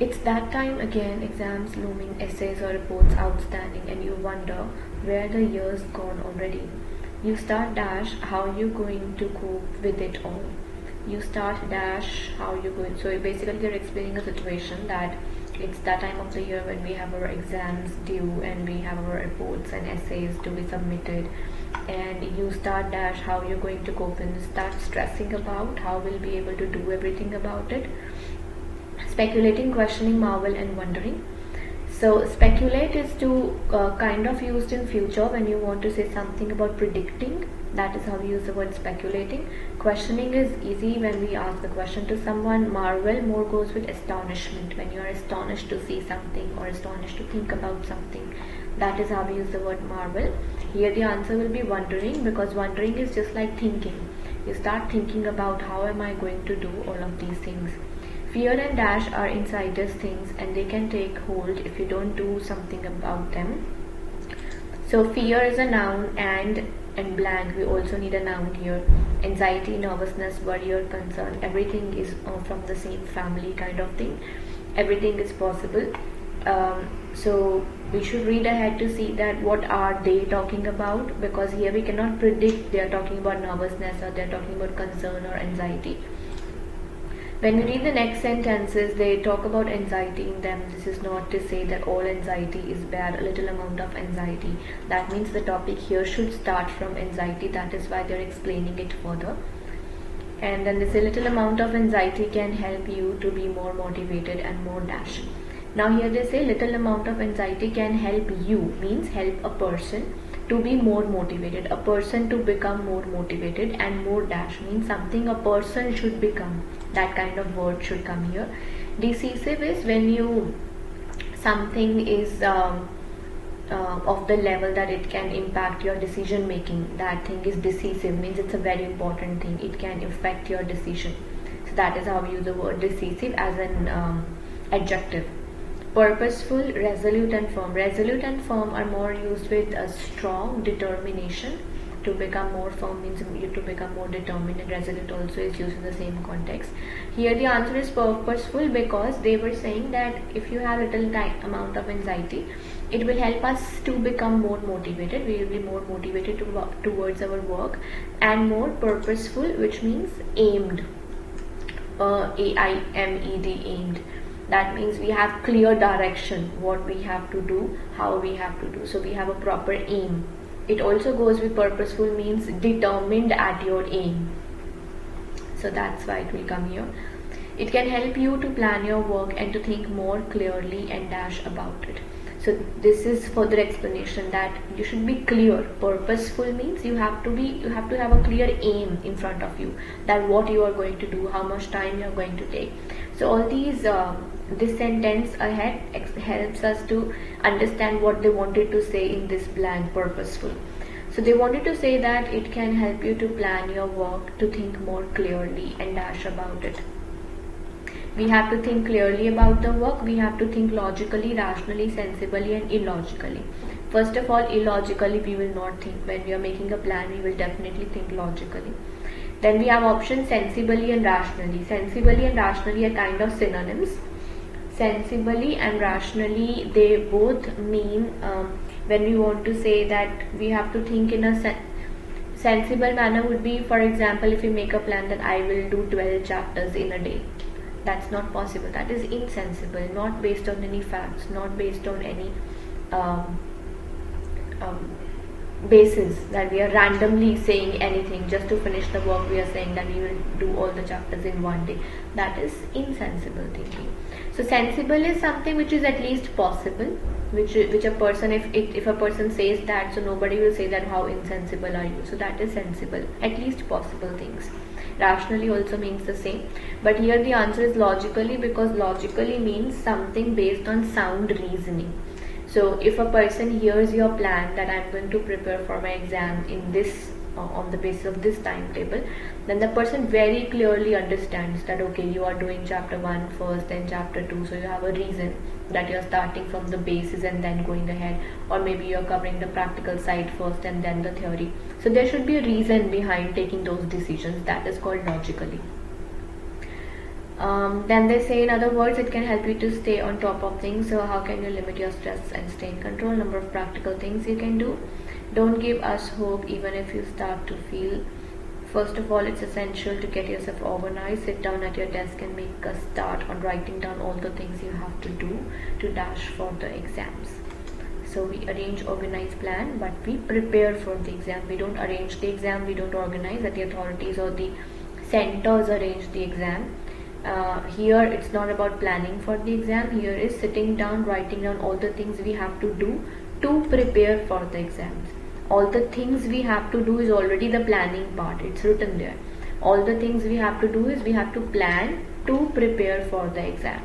It's that time again, exams looming, essays or reports outstanding, and you wonder where the year's gone already. You start dash how you going to cope with it all. You start dash how you going. So basically they're explaining a situation that it's that time of the year when we have our exams due and we have our reports and essays to be submitted, and you start dash how you're going to cope and start stressing about how we'll be able to do everything about it. Speculating, questioning, marvel and wondering. So speculate is to kind of used in future when you want to say something about predicting. That is how we use the word speculating. Questioning is easy when we ask a question to someone. Marvel more goes with astonishment, when you are astonished to see something or astonished to think about something. That is how we use the word marvel. Here the answer will be wondering, because wondering is just like thinking. You start thinking about how am I going to do all of these things. Fear and dash are insiders things, and they can take hold if you don't do something about them. So fear is a noun, and blank, we also need a noun here. Anxiety, nervousness, worry or concern, everything is from the same family kind of thing. Everything is possible. So we should read ahead to see that what are they talking about, because here we cannot predict they are talking about nervousness or they are talking about concern or anxiety. When we read the next sentences, they talk about anxiety in them. This is not to say that all anxiety is bad, a little amount of anxiety. That means the topic here should start from anxiety. That is why they're explaining it further. And then this little amount of anxiety can help you to be more motivated and more dash. Now here they say little amount of anxiety can help you, means help a person to be more motivated, a person to become more motivated, and more dash means something a person should become. That kind of word should come here. Decisive is when you something is of the level that it can impact your decision making. That thing is decisive, means it's a very important thing, it can affect your decision. So that is how we use the word decisive as an adjective. Purposeful, resolute and firm. Resolute and firm are more used with a strong determination. To become more firm means you to become more determined, and resolute also is used in the same context. Here the answer is purposeful, because they were saying that if you have little amount of anxiety, it will help us to become more motivated. We will be more motivated to work towards our work, and more purposeful, which means aimed. AIMED, aimed. That means we have clear direction, what we have to do, how we have to do. So we have a proper aim. It also goes with purposeful, means determined at your aim. So that's why it will come here. It can help you to plan your work and to think more clearly and dash about it. So this is further explanation that you should be clear. Purposeful means you have to have a clear aim in front of you, that what you are going to do, how much time you are going to take. So all these this sentence ahead helps us to understand what they wanted to say in this blank, purposeful. So they wanted to say that it can help you to plan your work, to think more clearly and dash about it. We have to think clearly about the work. We have to think logically, rationally, sensibly and illogically. First of all, illogically we will not think. When we are making a plan, we will definitely think logically. Then we have options sensibly and rationally. Sensibly and rationally are kind of synonyms. Sensibly and rationally, they both mean when we want to say that we have to think in a sensible manner would be, for example, if you make a plan that I will do 12 chapters in a day. That's not possible. That is insensible, not based on any facts, not based on any basis that we are randomly saying anything just to finish the work. We are saying that we will do all the chapters in one day. That is insensible thinking. So sensible is something which is at least possible, which a person, if a person says that, so nobody will say that how insensible are you. So that is sensible, at least possible things. Rationally also means the same, but here the answer is logically, because logically means something based on sound reasoning. So if a person hears your plan that I'm going to prepare for my exam in this on the basis of this timetable, then the person very clearly understands that okay, you are doing chapter 1 first, then chapter 2, so you have a reason that you are starting from the basis and then going ahead, or maybe you are covering the practical side first and then the theory. So there should be a reason behind taking those decisions. That is called logically. Then they say, in other words, it can help you to stay on top of things. So how can you limit your stress and stay in control? Number of practical things you can do. Don't give us hope even if you start to feel. First of all, it's essential to get yourself organized. Sit down at your desk and make a start on writing down all the things you have to do to dash for the exams. So we arrange, organize, plan, but we prepare for the exam. We don't arrange the exam, we don't organize, that the authorities or the centers arrange the exam. Here it's not about planning for the exam. Here is sitting down, writing down all the things we have to do to prepare for the exams. All the things we have to do is already the planning part. It's written there. All the things we have to do is we have to plan to prepare for the exam.